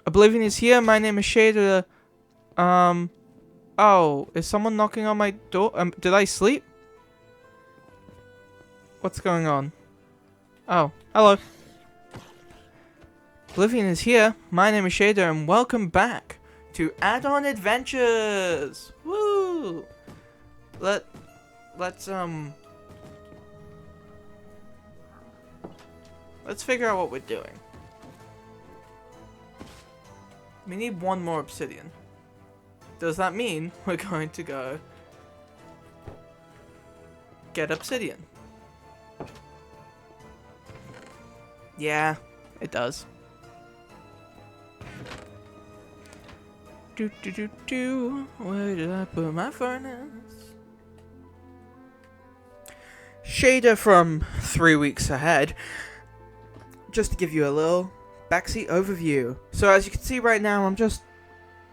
Oblivion is here. My name is Shader. Oh, is someone knocking on my door? Did I sleep? What's going on? Oh, hello. Oblivion is here. My name is Shader, and welcome back to Add-on Adventures. Woo! Let's figure out what we're doing. We need one more obsidian. Does that mean we're going to go get obsidian? Yeah, it does. Where did I put my furnace? Shader from 3 weeks ahead. Just to give you a little backseat overview. So as you can see right now, I'm just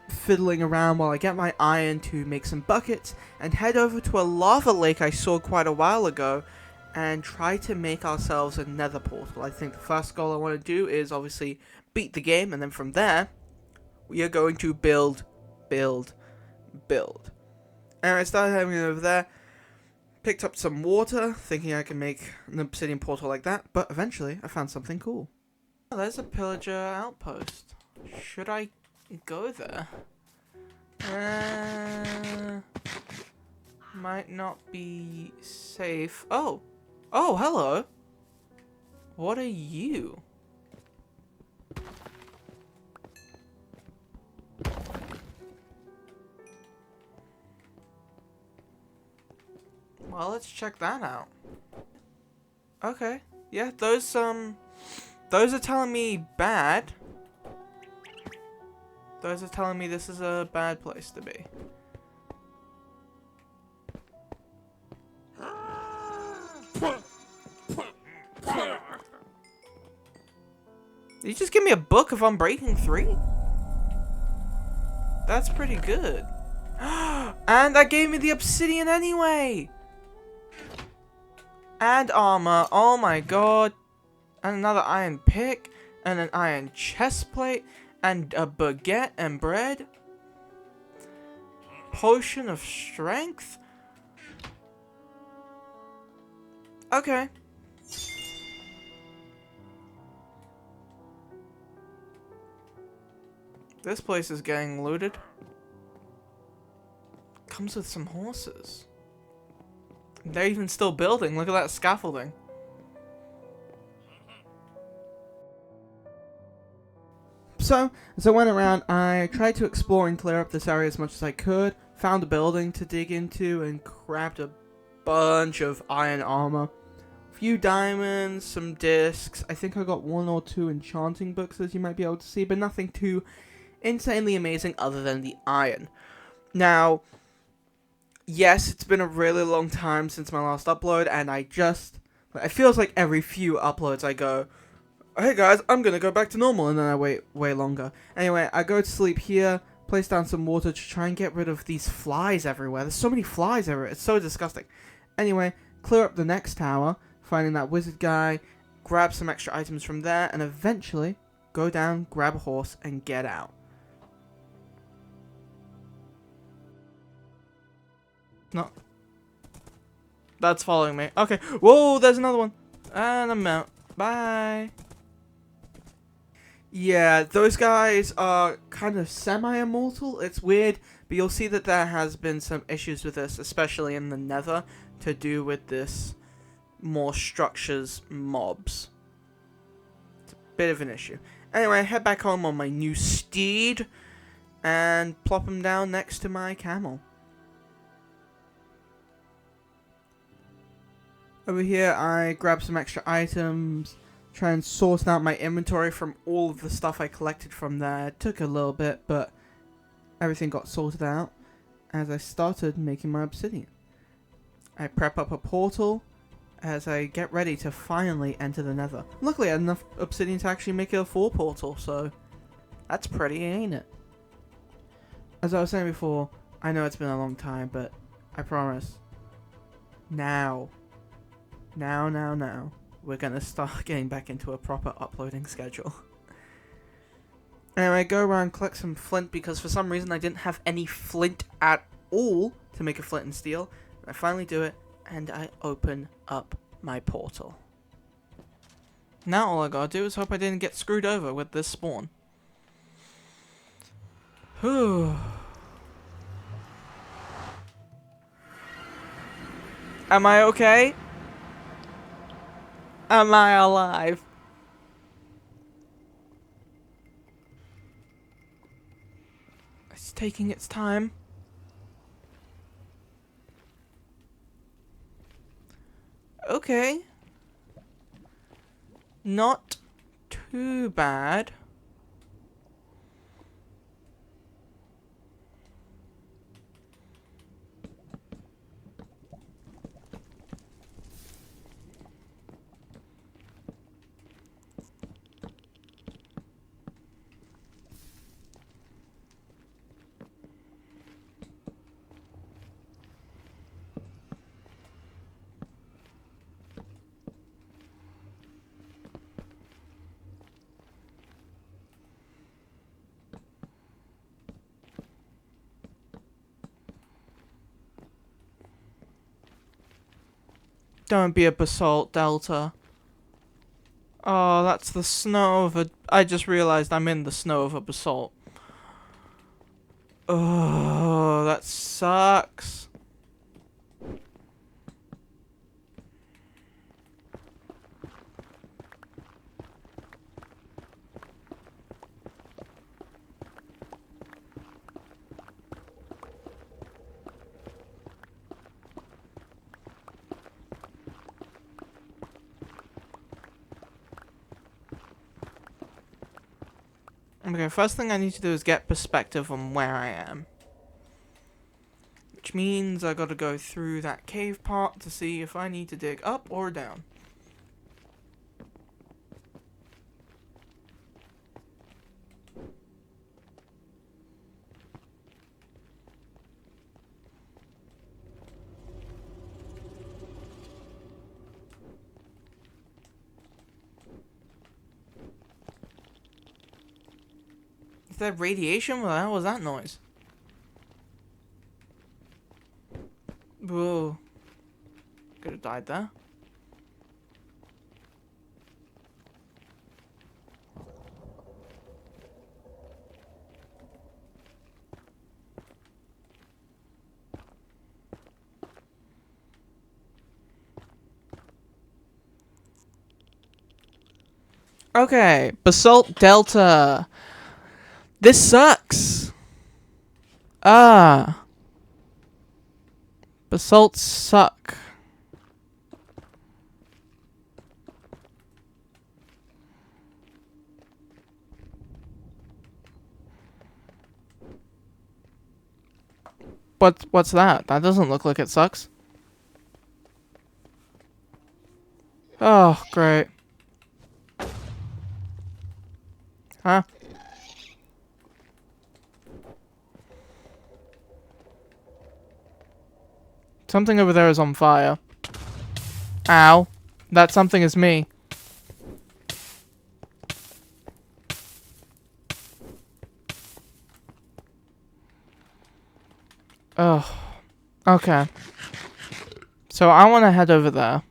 fiddling around while I get my iron to make some buckets and head over to a lava lake I saw quite a while ago and try to make ourselves a nether portal. I think the first goal I want to do is obviously beat the game, and then from there we are going to build. And I started heading over there, picked up some water, thinking I can make an obsidian portal like that, but eventually I found something cool. Oh, there's a pillager outpost. Should I go there? Might not be safe. Oh, hello. What are you? Well, let's check that out. Okay. Yeah, those are telling me bad. Those are telling me this is a bad place to be. Did you just give me a book of Unbreaking 3? That's pretty good. And that gave me the obsidian anyway! And armor, oh my god. And another iron pick, and an iron chest plate, and a baguette and bread. Potion of strength? Okay. This place is getting looted. Comes with some horses. They're even still building. Look at that scaffolding. So, as I went around, I tried to explore and clear up this area as much as I could. Found a building to dig into and grabbed a bunch of iron armor. A few diamonds, some discs. I think I got 1 or 2 enchanting books, as you might be able to see, but nothing too insanely amazing other than the iron. Now, yes, it's been a really long time since my last upload, and it feels like every few uploads I go, hey guys, I'm gonna go back to normal, and then I wait way longer. Anyway, I go to sleep here, place down some water to try and get rid of these flies everywhere. There's so many flies everywhere, it's so disgusting. Anyway, clear up the next tower, finding that wizard guy, grab some extra items from there, and eventually go down, grab a horse, and get out. No. That's following me. Okay. Whoa, there's another one. And I'm out. Bye. Yeah, those guys are kind of semi-immortal. It's weird, but you'll see that there has been some issues with this, especially in the nether, to do with this more structures mobs. It's a bit of an issue. Anyway, I head back home on my new steed and plop him down next to my camel. Over here, I grab some extra items, try and sort out my inventory from all of the stuff I collected from there. It took a little bit, but everything got sorted out as I started making my obsidian. I prep up a portal as I get ready to finally enter the nether. Luckily, I had enough obsidian to actually make it a full portal, so that's pretty, ain't it? As I was saying before, I know it's been a long time, but I promise, now, we're gonna start getting back into a proper uploading schedule. Anyway, I go around, collect some flint, because for some reason I didn't have any flint at all to make a flint and steel. I finally do it, and I open up my portal. Now all I gotta do is hope I didn't get screwed over with this spawn. Whew. Am I okay? Am I alive? It's taking its time. Okay. Not too bad. Don't be a basalt delta. Oh, that's the snow of a... I just realized I'm in the snow of a basalt. Oh, that sucks. Okay, first thing I need to do is get perspective on where I am. Which means I gotta go through that cave part to see if I need to dig up or down. Is that radiation? What the hell was that noise? Whoa. Could have died there. Okay, Basalt Delta. This sucks. Ah. Basalts suck. What's that? That doesn't look like it sucks. Oh, great. Huh? Something over there is on fire. Ow. That something is me. Oh. Okay. So I want to head over there.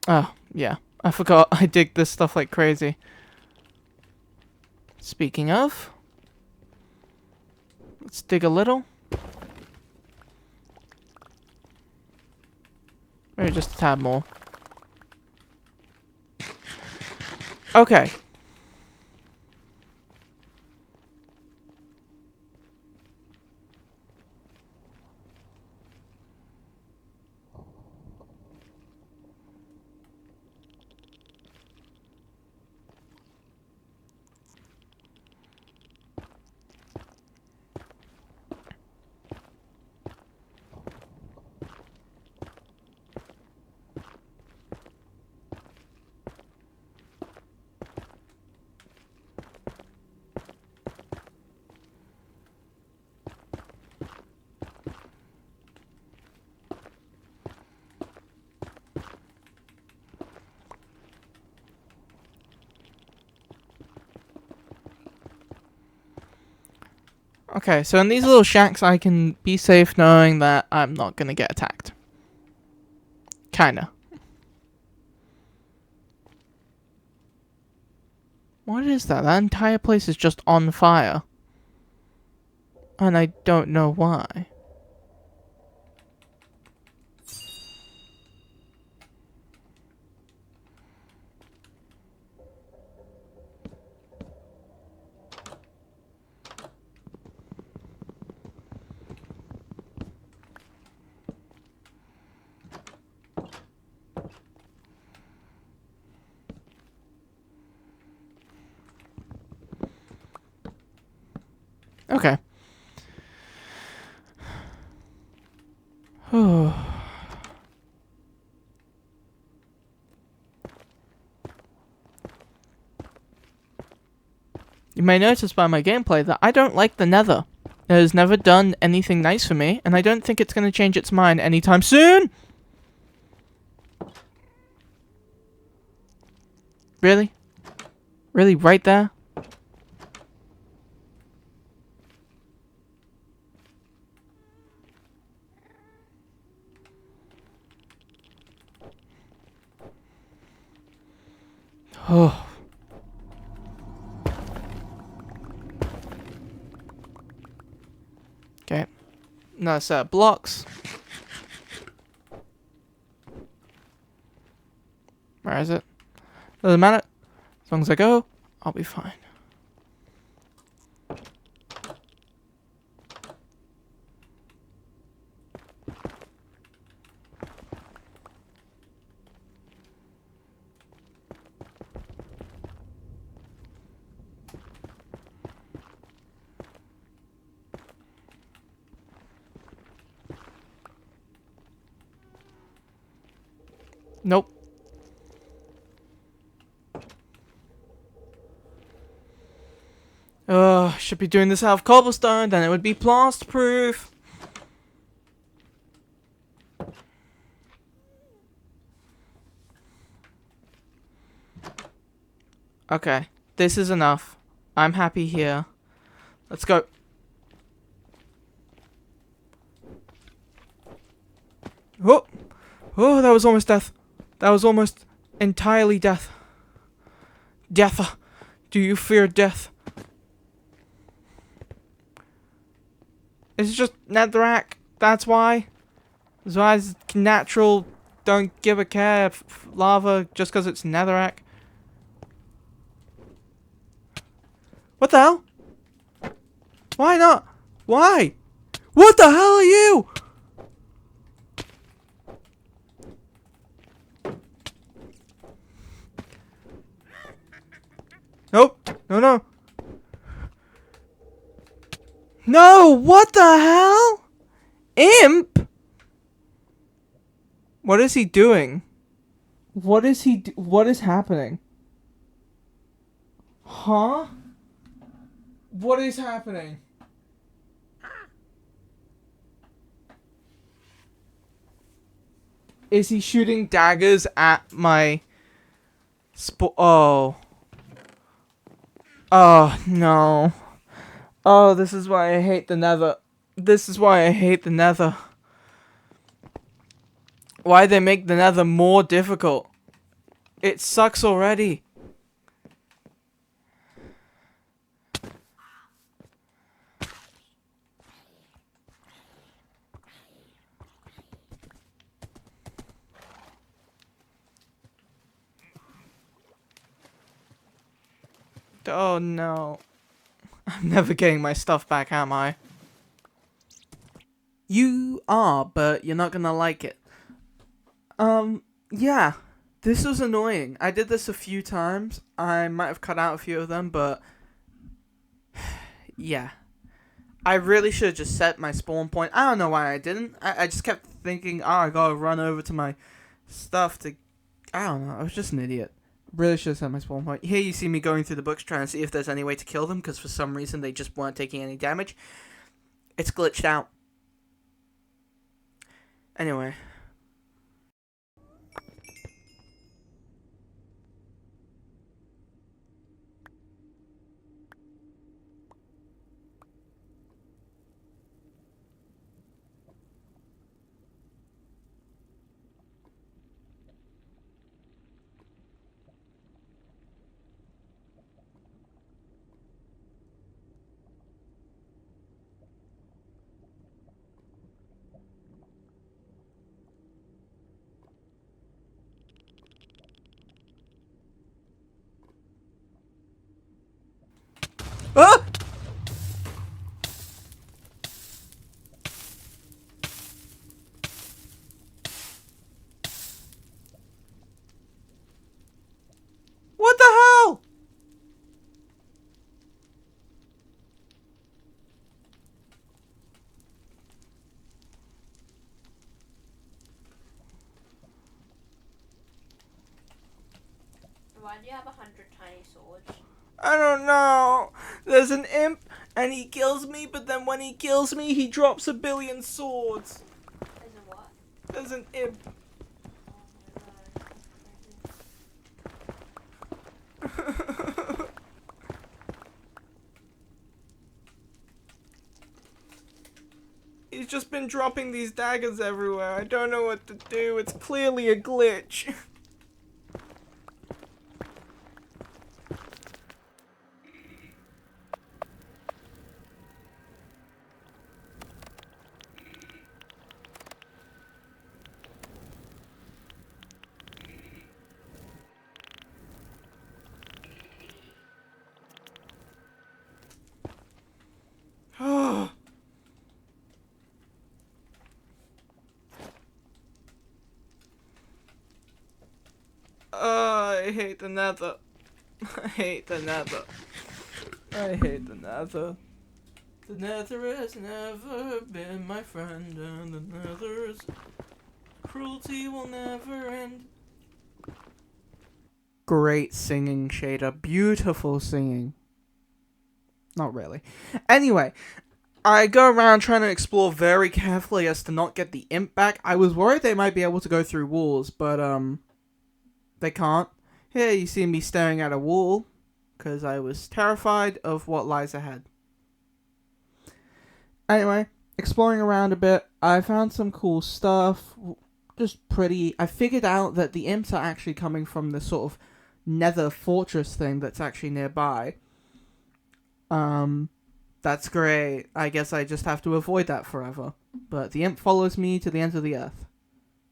Oh, yeah. I forgot I dig this stuff like crazy. Speaking of, let's dig a little. Maybe just a tad more. Okay. Okay, so in these little shacks, I can be safe knowing that I'm not gonna get attacked. Kinda. What is that? That entire place is just on fire. And I don't know why. Okay. You may notice by my gameplay that I don't like the Nether. It has never done anything nice for me, and I don't think it's going to change its mind anytime soon! Really? Really, right there? Oh. Okay. Another set of blocks. Where is it? Doesn't matter. As long as I go, I'll be fine. Nope. Should be doing this out of cobblestone, then it would be plaster proof. Okay, this is enough. I'm happy here. Let's go. Oh! Oh, that was almost death. That was almost entirely death. Death. Do you fear death? It's just netherrack. That's why. That's why it's natural. Don't give a care. Lava just because it's netherrack. What the hell? Why not? Why? What the hell are you? Nope. No, no. No, what the hell? Imp? What is he doing? What is he what is happening? Huh? What is happening? Is he shooting daggers at my oh. Oh, no. Oh, this is why I hate the Nether. This is why I hate the Nether. Why they make the Nether more difficult? It sucks already. Oh no. I'm never getting my stuff back, am I? You are, but you're not gonna like it. Yeah. This was annoying. I did this a few times. I might have cut out a few of them, but yeah. I really should have just set my spawn point. I don't know why I didn't. I just kept thinking, oh, I gotta run over to my stuff to... I don't know. I was just an idiot. Really should have set my spawn point. Here you see me going through the books trying to see if there's any way to kill them, because for some reason they just weren't taking any damage. It's glitched out. Anyway. why do you have 100 tiny swords? I don't know. There's an imp, and he kills me, but then when he kills me, he drops 1,000,000,000 swords. There's a what? There's an imp. Oh my god. He's just been dropping these daggers everywhere. I don't know what to do. It's clearly a glitch. I hate the nether. I hate the nether. I hate the nether. The nether has never been my friend, and the nether's cruelty will never end. Great singing, Shader. Beautiful singing. Not really. Anyway, I go around trying to explore very carefully as to not get the imp back. I was worried they might be able to go through walls, but they can't. Here you see me staring at a wall, because I was terrified of what lies ahead. Anyway, exploring around a bit, I found some cool stuff. Just pretty. I figured out that the imps are actually coming from the sort of nether fortress thing that's actually nearby. That's great. I guess I just have to avoid that forever. But the imp follows me to the ends of the earth.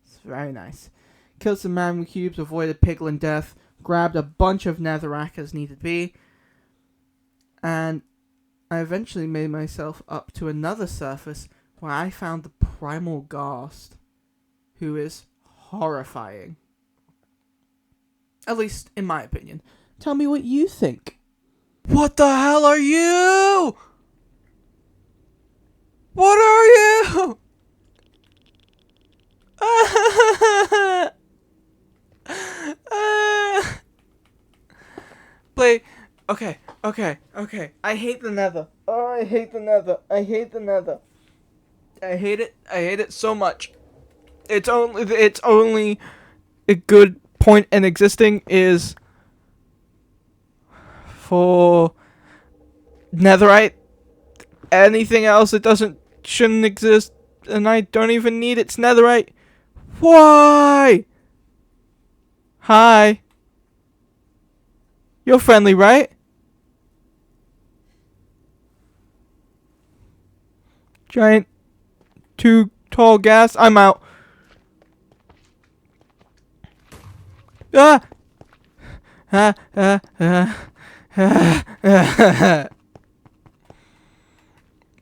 It's very nice. Killed some magma cubes, avoided piglin death, grabbed a bunch of netherrack as needed be, and I eventually made myself up to another surface where I found the primal ghast, who is horrifying. At least, in my opinion. Tell me what you think. What the hell are you? What are you? Play. Okay. I hate the nether. Oh, I hate the nether. I hate the nether. I hate it. I hate it so much. It's only a good point in existing is for netherite. Anything else it shouldn't exist, and I don't even need its netherite. Why? Hi. You're friendly, right? Giant, too tall gas. I'm out. Ah! Ah, ah, ah, ah, ah.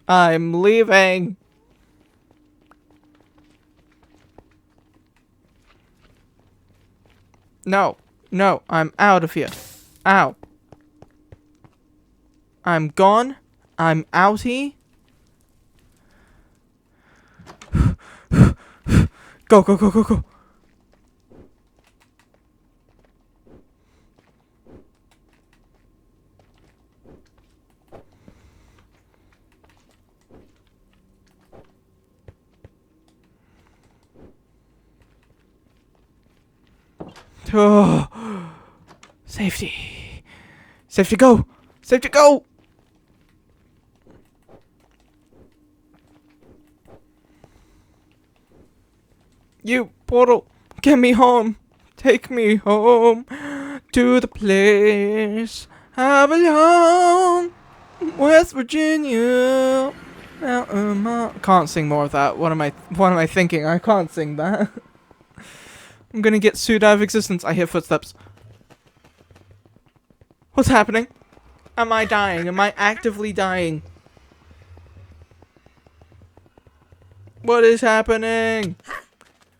I'm leaving. No, I'm out of here. Ow. I'm gone. I'm outie. Go. Oh. Safety. Safety, go. Safety, go. You, portal, get me home. Take me home to the place I belong. West Virginia. Can't sing more of that. What am I thinking? I can't sing that. I'm gonna get sued out of existence. I hear footsteps. What's happening? Am I dying? Am I actively dying? What is happening?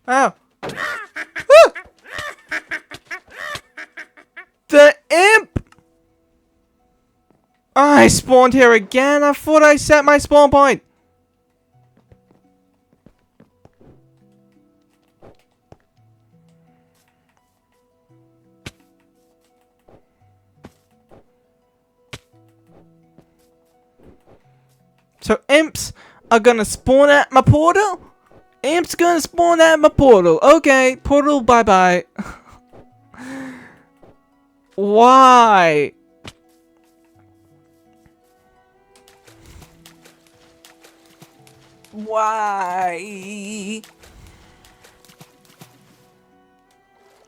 Ow. Ah! The imp! I spawned here again. I thought I set my spawn point. imps are gonna spawn at my portal? Imps gonna spawn at my portal. Okay, portal, bye-bye. Why? Why?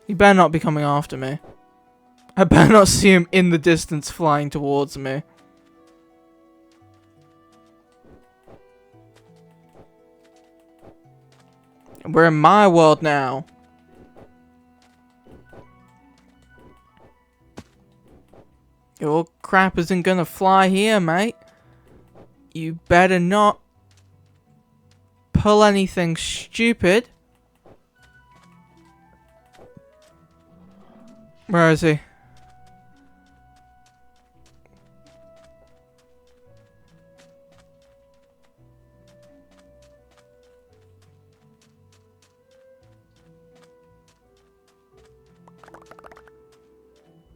He better not be coming after me. I better not see him in the distance flying towards me. We're in my world now. Your crap isn't gonna fly here, mate. You better not pull anything stupid. Where is he?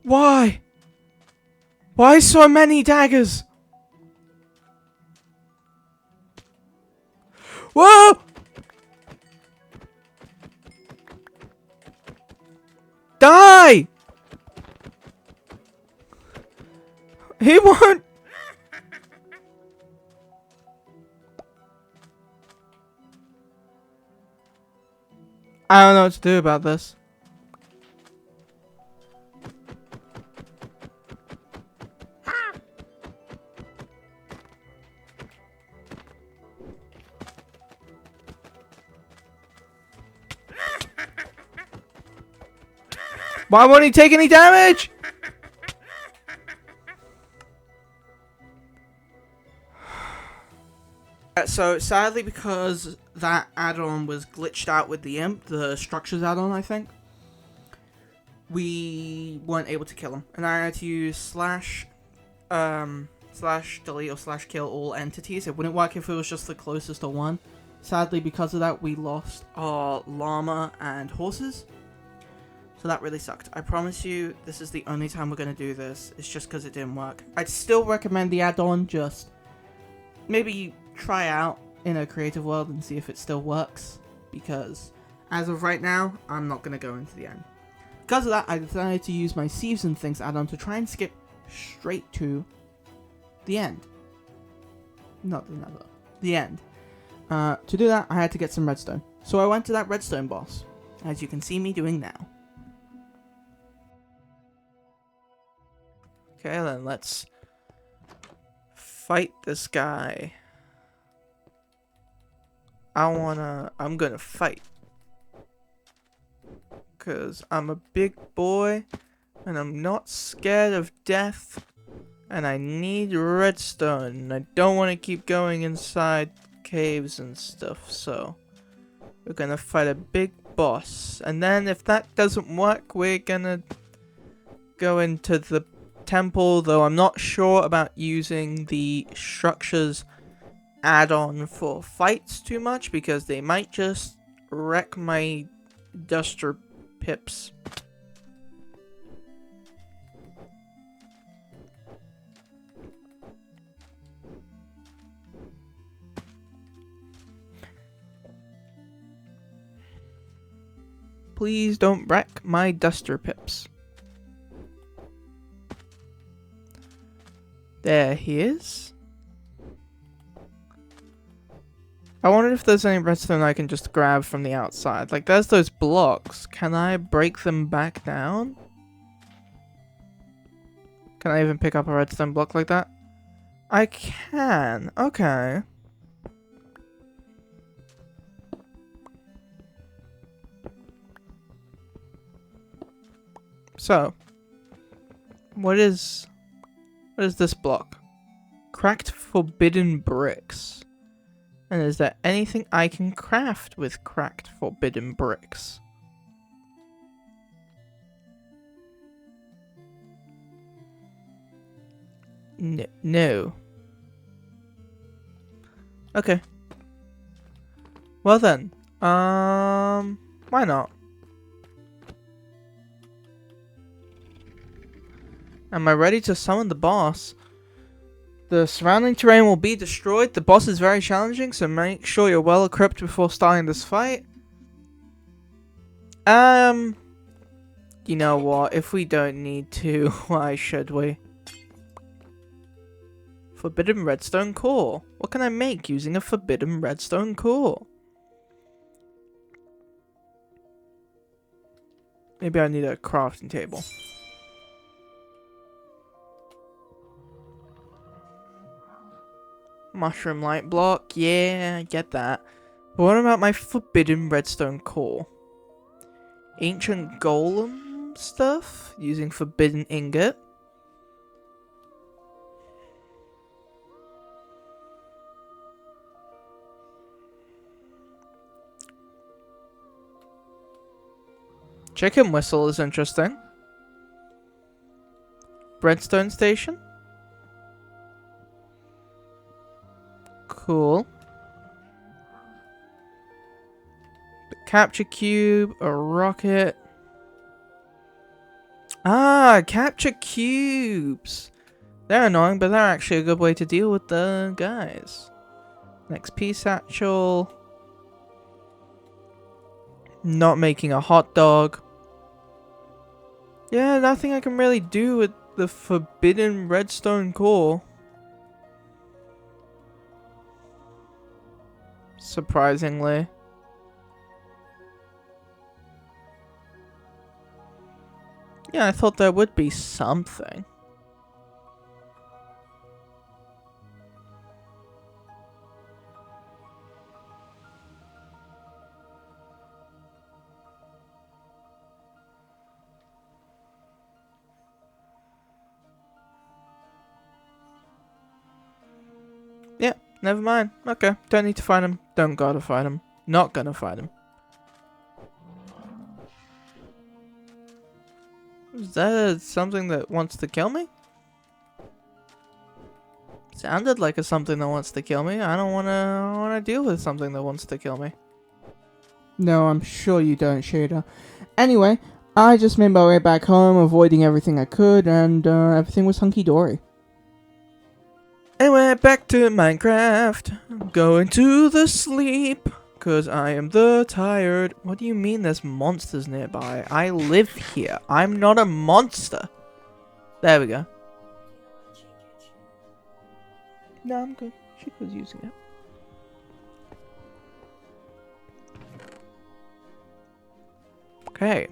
Why? Why so many daggers? Whoa! Die! He won't. I don't know what to do about this. Why won't he take any damage? So sadly, because that add-on was glitched out with the imp, the structures add-on, I think, we weren't able to kill him, and I had to use slash delete or slash kill all entities. It wouldn't work if it was just the closest to one. Sadly, because of that, we lost our llama and horses. So that really sucked. I promise you, this is the only time we're going to do this. It's just because it didn't work. I'd still recommend the add-on, just maybe try out in a creative world and see if it still works. Because as of right now, I'm not going to go into the end. Because of that, I decided to use my Sieves Things add-on to try and skip straight to the end. Not the nether. The end. To do that, I had to get some redstone. So I went to that redstone boss, as you can see me doing now. Okay, then let's fight this guy. I'm gonna fight. Cause I'm a big boy, and I'm not scared of death, and I need redstone, and I don't want to keep going inside caves and stuff, so we're gonna fight a big boss. And then if that doesn't work, we're gonna go into the temple, though I'm not sure about using the structures add-on for fights too much, because they might just wreck my duster pips. Please don't wreck my duster pips. There he is. I wonder if there's any redstone I can just grab from the outside. Like, there's those blocks. Can I break them back down? Can I even pick up a redstone block like that? I can. Okay. So, what is this block? Cracked forbidden bricks. And is there anything I can craft with cracked forbidden bricks? No. Okay. Well then, why not? Am I ready to summon the boss? The surrounding terrain will be destroyed. The boss is very challenging, so make sure you're well equipped before starting this fight. You know what? If we don't need to, why should we? Forbidden redstone core. What can I make using a forbidden redstone core? Maybe I need a crafting table. Mushroom light block. Yeah, I get that. But what about my forbidden redstone core? Ancient golem stuff? Using forbidden ingot? Chicken whistle is interesting. Redstone station? Cool. The capture cube, a rocket. Ah, capture cubes. They're annoying, but they're actually a good way to deal with the guys. Next piece satchel. Not making a hot dog. Yeah, nothing I can really do with the forbidden redstone core. Surprisingly. Yeah, I thought there would be something. Yeah, never mind. Okay, don't need to fight him. Don't gotta fight him. Not gonna fight him. Is that something that wants to kill me? Sounded like a something that wants to kill me. I don't wanna deal with something that wants to kill me. No, I'm sure you don't, Shader. Anyway, I just made my way back home, avoiding everything I could, and everything was hunky-dory. Anyway, back to Minecraft. Going to the sleep, cause I am the tired. What do you mean there's monsters nearby? I live here. I'm not a monster. There we go. No, I'm good. She was using it. Okay.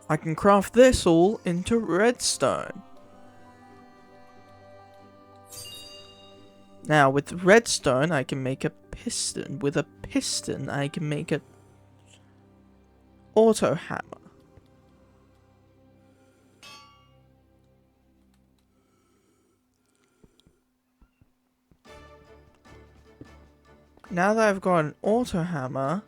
I can craft this all into redstone. Now, with redstone, I can make a piston. With a piston, I can make a auto hammer. Now that I've got an auto hammer,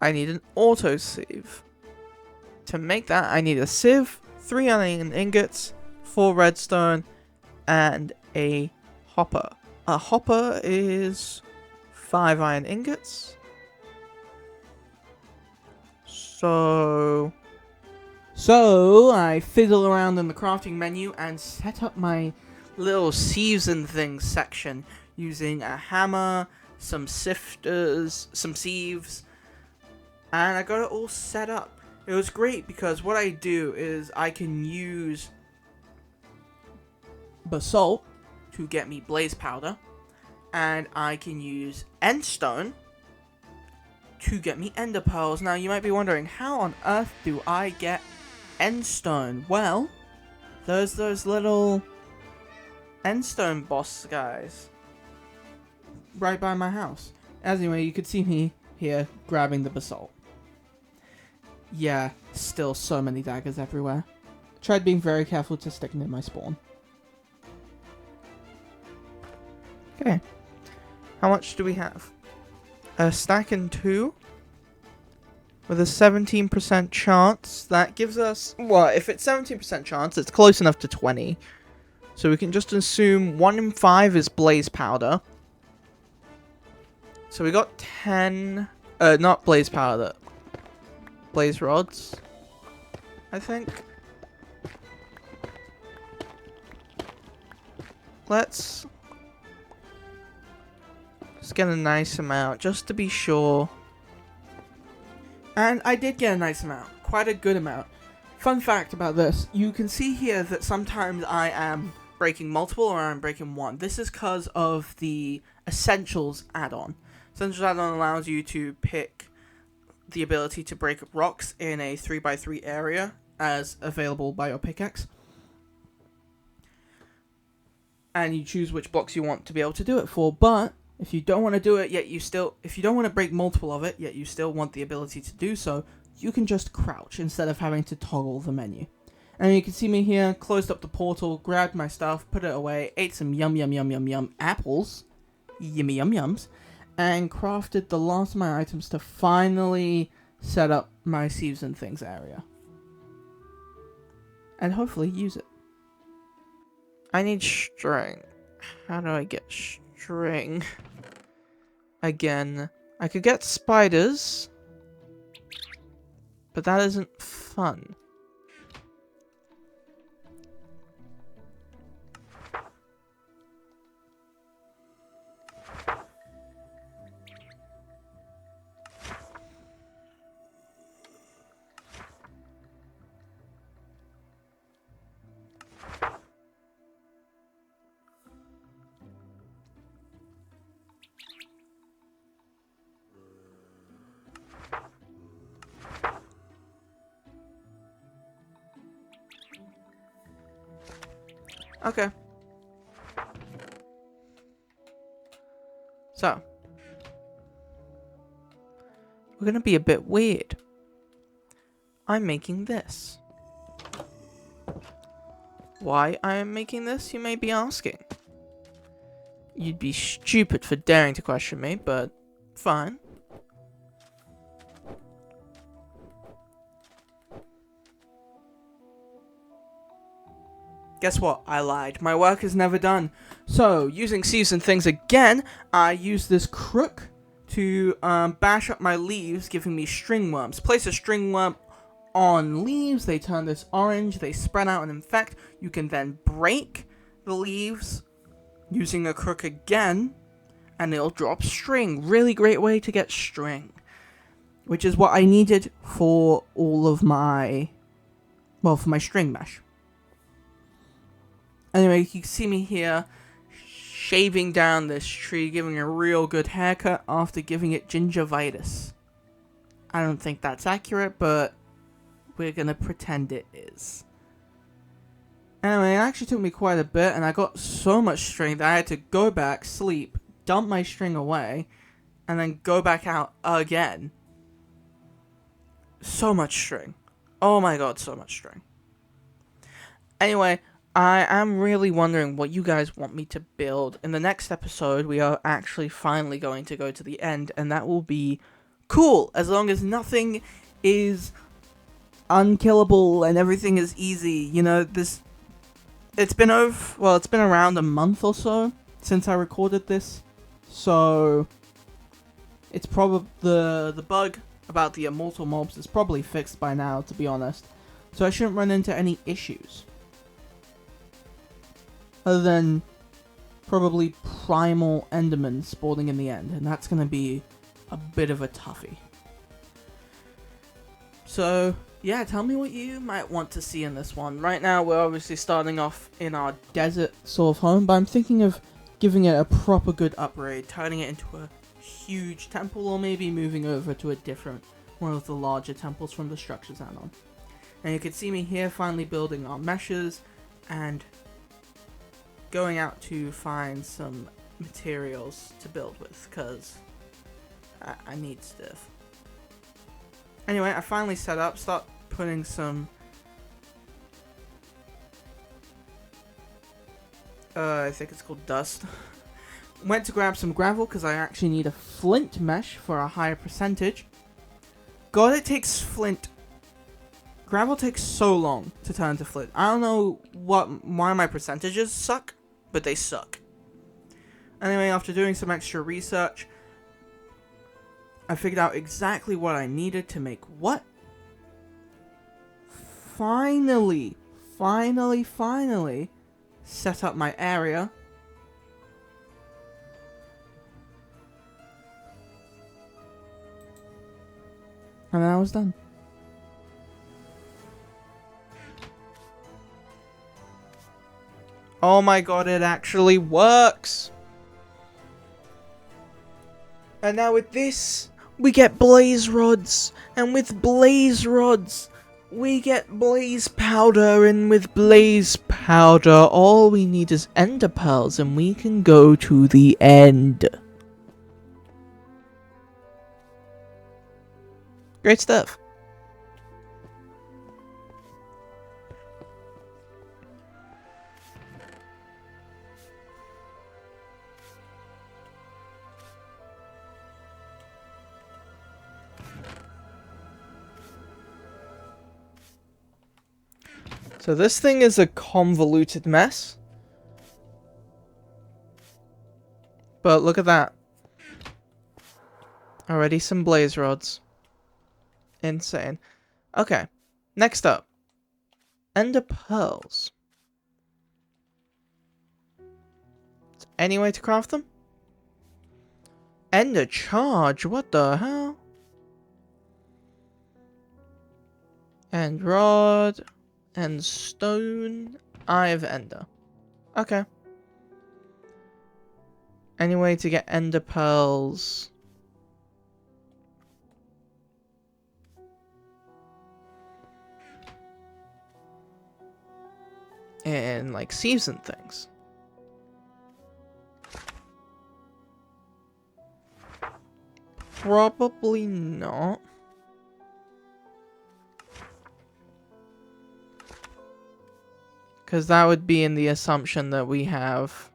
I need an auto sieve. To make that, I need a sieve, 3 iron ingots, 4 redstone, and a hopper. A hopper is 5 iron ingots. So I fiddle around in the crafting menu and set up my little Sieves Things section using a hammer, some sifters, some sieves, and I got it all set up. It was great because what I do is I can use basalt to get me blaze powder, and I can use endstone to get me ender pearls. Now you might be wondering, how on earth do I get endstone? Well, there's those little endstone boss guys right by my house. Anyway, you could see me here grabbing the basalt. Yeah, still so many daggers everywhere. Tried being very careful to stick near my spawn. Okay. How much do we have? A stack and 2. With a 17% chance. That gives us... Well, if it's 17% chance, it's close enough to 20. So we can just assume 1 in 5 is blaze powder. So we got 10... not blaze powder. blaze rods, I think. Let's get a nice amount, just to be sure. And I did get a nice amount, quite a good amount. Fun fact about this, you can see here that sometimes I am breaking multiple or I'm breaking one. This is because of the Essentials add-on. Essentials add-on allows you to pick the ability to break rocks in a 3x3 area as available by your pickaxe. And you choose which blocks you want to be able to do it for, but if you don't want to do it, if you don't want to break multiple of it, yet you still want the ability to do so, you can just crouch instead of having to toggle the menu. And you can see me here, closed up the portal, grabbed my stuff, put it away, ate some yum apples, yummy yums, and crafted the last of my items to finally set up my Sieves Things area. And hopefully use it. I need string. How do I get string? Again, I could get spiders, but that isn't fun. Okay. So, we're gonna be a bit weird. I'm making this. Why I am making this, you may be asking. You'd be stupid for daring to question me, but fine. Guess what? I lied. My work is never done. So, using Sieves Things again, I use this crook to bash up my leaves, giving me string worms. Place a string worm on leaves, they turn this orange, they spread out and infect. You can then break the leaves using a crook again, and it'll drop string. Really great way to get string. Which is what I needed for all of my... well, for my string mesh. Anyway, you can see me here shaving down this tree, giving a real good haircut after giving it gingivitis. I don't think that's accurate, but we're gonna pretend it is. Anyway, it actually took me quite a bit, and I got so much string that I had to go back, sleep, dump my string away, and then go back out again. So much string. Oh my god, so much string. Anyway, I am really wondering what you guys want me to build. In the next episode, we are actually finally going to go to the end, and that will be cool, as long as nothing is unkillable and everything is easy. You know, it's been around a month or so since I recorded this, so it's probably the bug about the immortal mobs is probably fixed by now, to be honest, so I shouldn't run into any issues. Other than probably primal endermen spawning in the end, and that's going to be a bit of a toughie. So, yeah, tell me what you might want to see in this one. Right now, we're obviously starting off in our desert sort of home, but I'm thinking of giving it a proper good upgrade, turning it into a huge temple, or maybe moving over to a different, one of the larger temples from the structures add-on. And you can see me here finally building our meshes, and going out to find some materials to build with, because I need stuff. Anyway, I finally set up, start putting some I think it's called dust. Went to grab some gravel because I actually need a flint mesh for a higher percentage. God, it takes flint. Gravel takes so long to turn to flint. I don't know why my percentages suck, but they suck. Anyway, after doing some extra research, I figured out exactly what I needed to make what, finally set up my area. And then I was done. Oh my god, it actually works! And now with this, we get blaze rods. And with blaze rods, we get blaze powder. And with blaze powder, all we need is ender pearls. And we can go to the end. Great stuff. So this thing is a convoluted mess. But look at that. Already some blaze rods. Insane. Okay. Next up. Ender pearls. Is there any way to craft them? Ender charge? What the hell? End rod. And stone. Eye of Ender. Okay. Any way to get ender pearls? And like Sieves Things. Probably not. Because that would be in the assumption that we have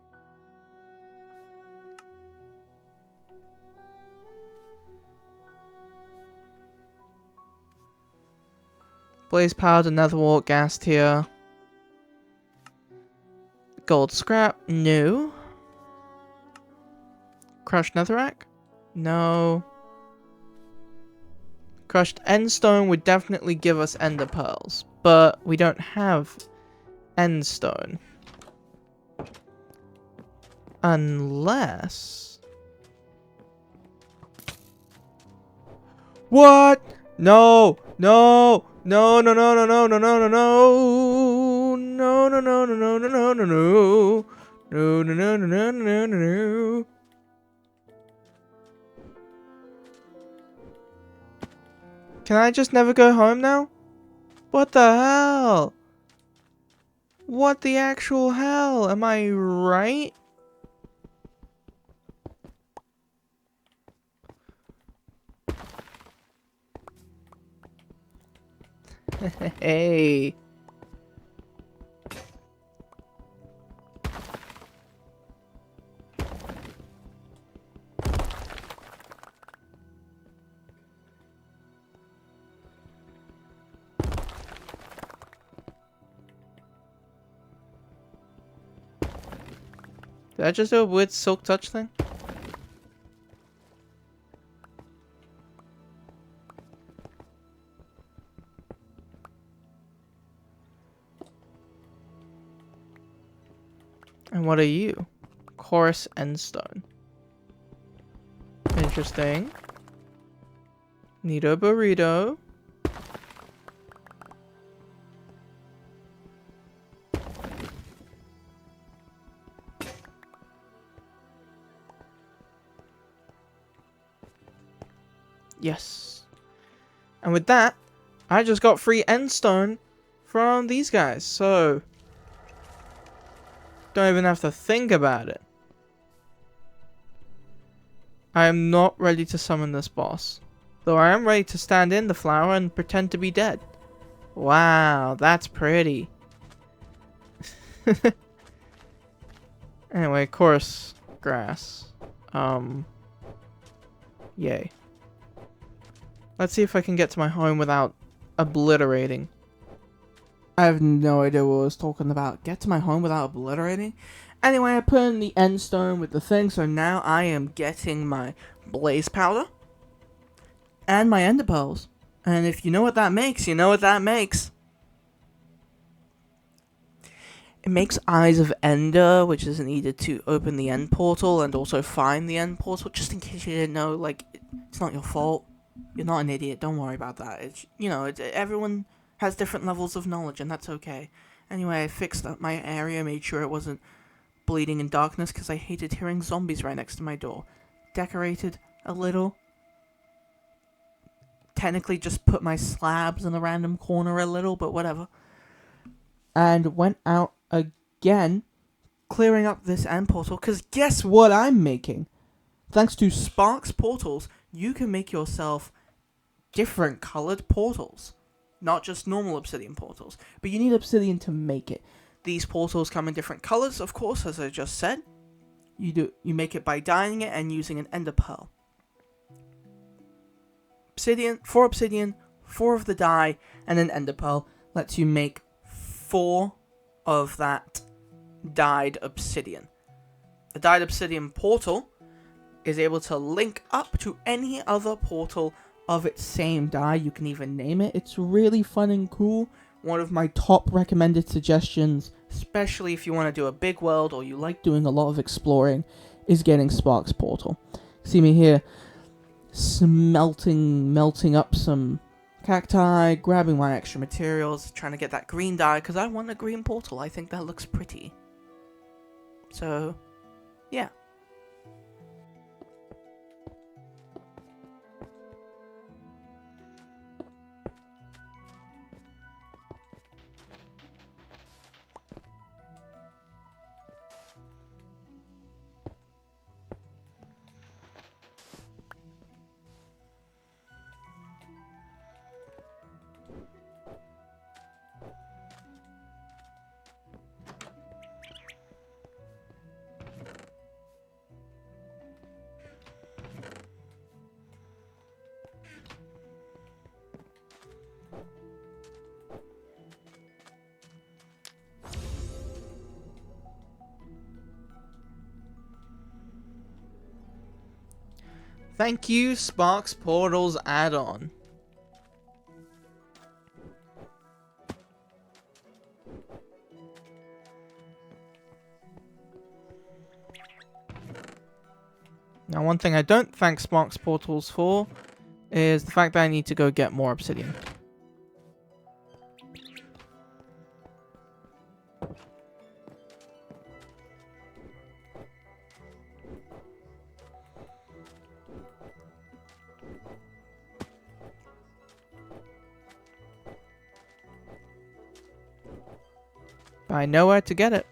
blaze powder, nether wart, gas tier, gold scrap, no. Crushed netherrack, no. Crushed endstone would definitely give us ender pearls, but we don't have endstone. Unless... What? No! No! No, no, no, no, no, no, no, no, no. No, no, no, no, no, no, no, no, no. No, no, no, no, no, no, no, no. Can I just never go home now? What the hell? What the actual hell? Am I right? Hey. Did I just do a weird silk touch thing? And what are you? Chorus endstone. Interesting. Neato burrito. Yes. And with that, I just got free endstone from these guys, so don't even have to think about it. I am not ready to summon this boss, though I am ready to stand in the flower and pretend to be dead. Wow, that's pretty. Anyway, course grass. Yay. Let's see if I can get to my home without obliterating. I have no idea what I was talking about. Get to my home without obliterating? Anyway, I put in the end stone with the thing, so now I am getting my blaze powder. And my ender pearls. And if you know what that makes, you know what that makes. It makes Eyes of Ender, which is needed to open the end portal and also find the end portal. Just in case you didn't know, like, it's not your fault. You're not an idiot. Don't worry about that. It's, you know, everyone has different levels of knowledge, and that's okay. Anyway, I fixed up my area, made sure it wasn't bleeding in darkness because I hated hearing zombies right next to my door. Decorated a little. Technically just put my slabs in a random corner a little, but whatever. And went out again, clearing up this end portal, because guess what I'm making? Thanks to Sparks portals, you can make yourself different colored portals. Not just normal obsidian portals, but you need obsidian to make it. These portals come in different colors, of course, as I just said. You make it by dyeing it and using an ender pearl. Obsidian, 4 of the dye, and an ender pearl lets you make 4 of that dyed obsidian. The dyed obsidian portal is able to link up to any other portal of its same dye. You can even name it. It's really fun and cool. One of my top recommended suggestions, especially if you want to do a big world or you like doing a lot of exploring, is getting Sparks Portal. See me here melting up some cacti, grabbing my extra materials, trying to get that green dye, because I want a green portal. I think that looks pretty. So, yeah. Thank you, Sparks Portals add-on. Now, one thing I don't thank Sparks Portals for is the fact that I need to go get more obsidian. But I know where to get it.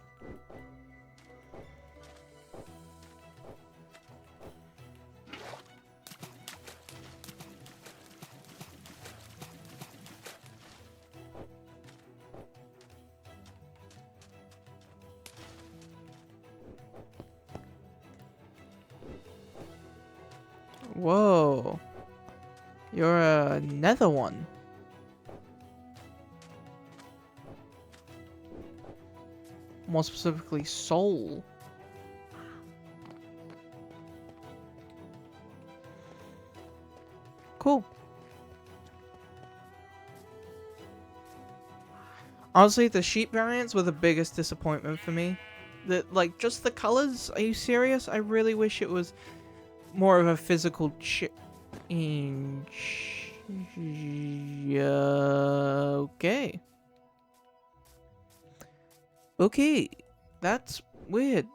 Whoa. You're a nether one. More specifically, soul. Cool. Honestly, the sheep variants were the biggest disappointment for me. Like, just the colors? Are you serious? I really wish it was more of a physical change. Okay. Okay. That's weird.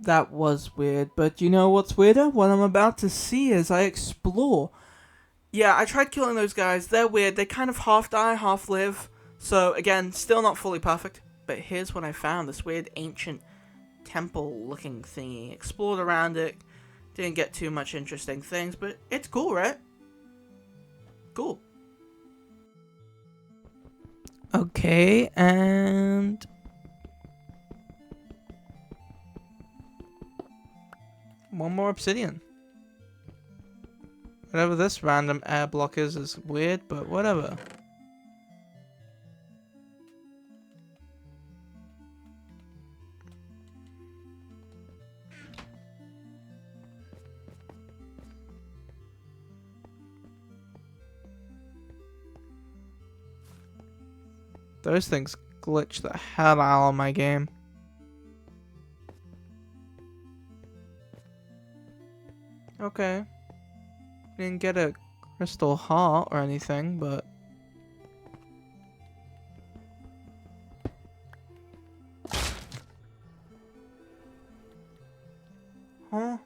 That was weird, but you know what's weirder? What I'm about to see as I explore. Yeah, I tried killing those guys. They're weird. They kind of half die, half live. So, again, still not fully perfect. But here's what I found. This weird ancient temple-looking thingy. Explored around it. Didn't get too much interesting things, but it's cool, right? Cool. Okay, and... one more obsidian. Whatever this random air block is weird, but whatever. Those things glitch the hell out of my game. Okay. Didn't get a crystal heart or anything, but... Huh?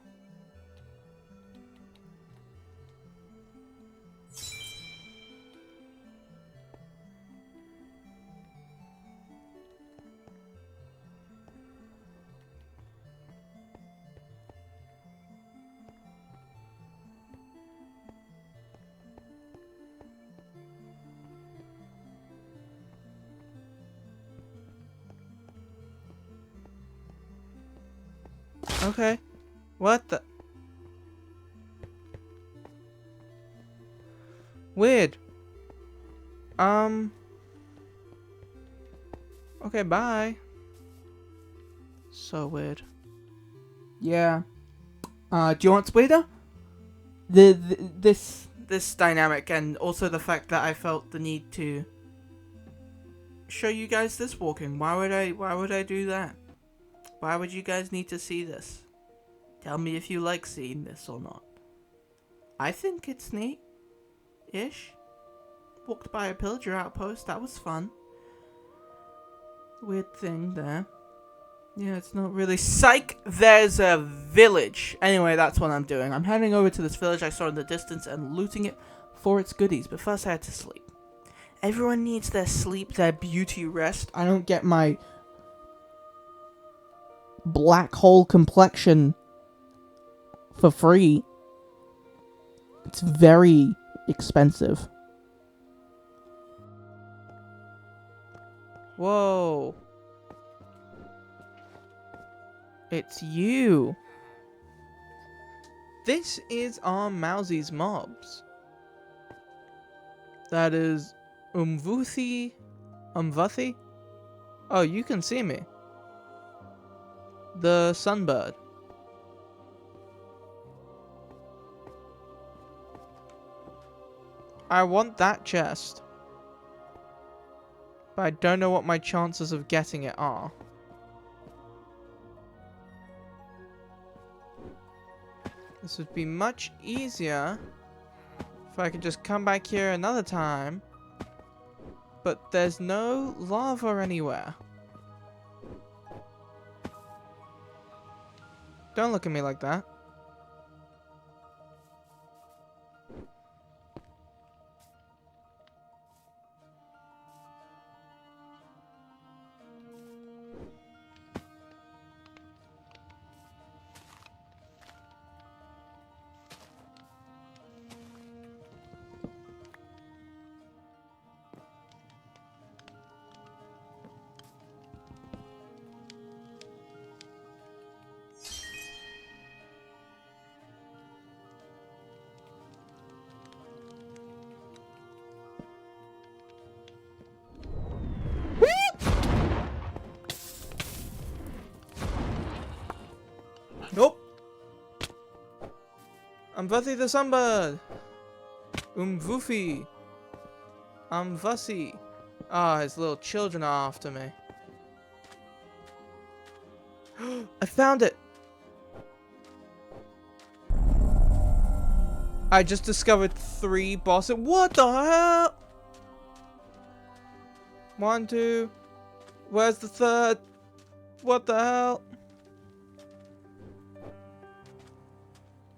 Okay. What the? Weird. Okay, bye. So weird. Yeah. Do you want Splitter? This dynamic, and also the fact that I felt the need to show you guys this walking. Why would I do that? Why would you guys need to see this? Tell me if you like seeing this or not. I think it's neat-ish. Walked by a pillager outpost, that was fun. Weird thing there. Yeah, it's not really... Psych! There's a village! Anyway, that's what I'm doing. I'm heading over to this village I saw in the distance and looting it for its goodies, but first I had to sleep. Everyone needs their sleep, their beauty rest. I don't get my black hole complexion for free. It's very expensive. Whoa. It's you. This is our Mowzie's mobs. That is Umvuthi. Oh, you can see me. The sunbird. I want that chest. But I don't know what my chances of getting it are. This would be much easier if I could just come back here another time. But there's no lava anywhere. Don't look at me like that. Nope. I'm Vuthi the Sunbird. Vufi. I'm Vussy. Ah, his little children are after me. I found it. I just discovered 3 bosses. What the hell? 1, 2. Where's the 3rd? What the hell?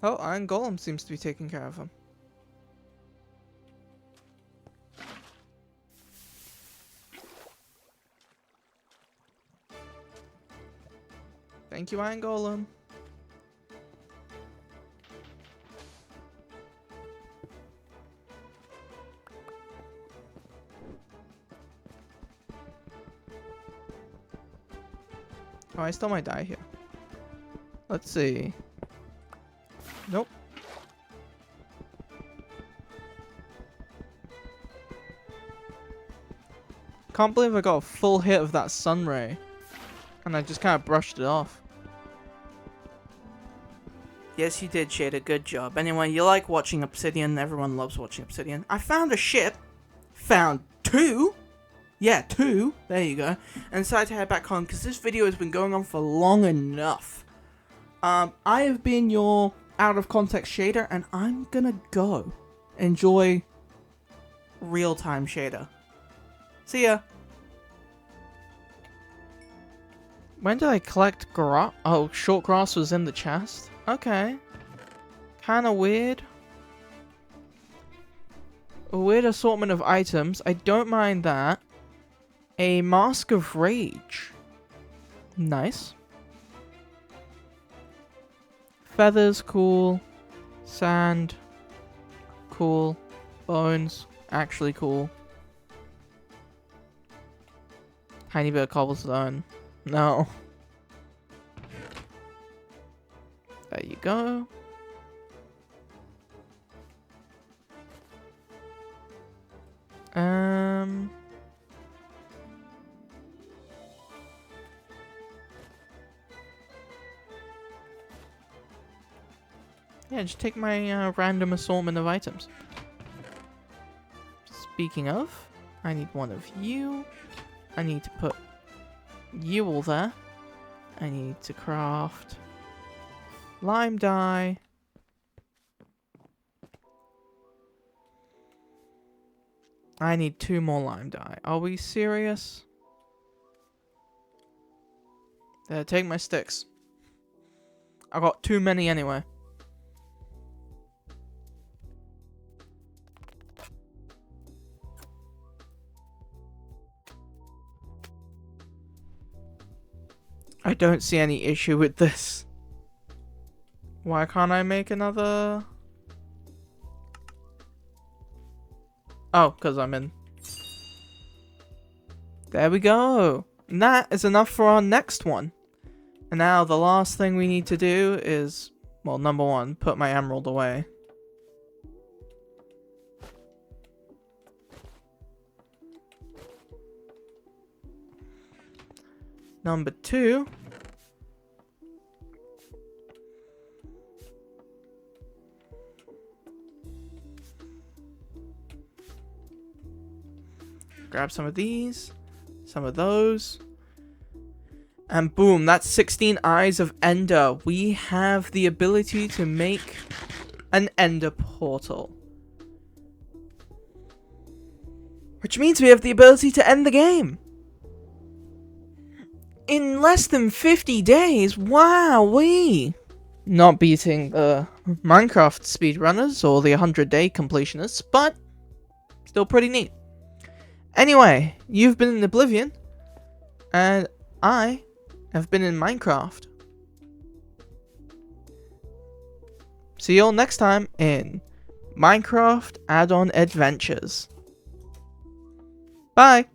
Oh, Iron Golem seems to be taking care of him. Thank you, Iron Golem. Oh, I still might die here. Let's see. Nope. Can't believe I got a full hit of that sun ray. And I just kind of brushed it off. Yes, you did, Shader. Good job. Anyway, you like watching Obsidian. Everyone loves watching Obsidian. I found a ship. Found 2. Yeah, 2. There you go. And decided to head back home because this video has been going on for long enough. I have been your out of context shader, and I'm gonna go enjoy real time shader. See ya. When did I collect grass? Oh, short grass was in the chest. Okay. Kinda weird. A weird assortment of items. I don't mind that. A Mask of Rage. Nice. Feathers, cool. Sand, cool. Bones, actually cool. Tiny bit of cobblestone. No. There you go. Yeah, just take my random assortment of items. Speaking of, I need one of you. I need to put you all there. I need to craft lime dye. I need 2 more lime dye. Are we serious? There, take my sticks. I got too many anyway. I don't see any issue with this. Why can't I make another? Oh, because I'm in. There we go. And that is enough for our next one. And now the last thing we need to do is, well, number 1, put my emerald away. Number 2. Grab some of these, some of those. And boom, that's 16 Eyes of Ender. We have the ability to make an Ender portal. Which means we have the ability to end the game. In less than 50 days, wowee! Not beating the Minecraft speedrunners or the 100-day completionists, but still pretty neat. Anyway, you've been in Oblivion, and I have been in Minecraft. See you all next time in Minecraft Add-on Adventures. Bye!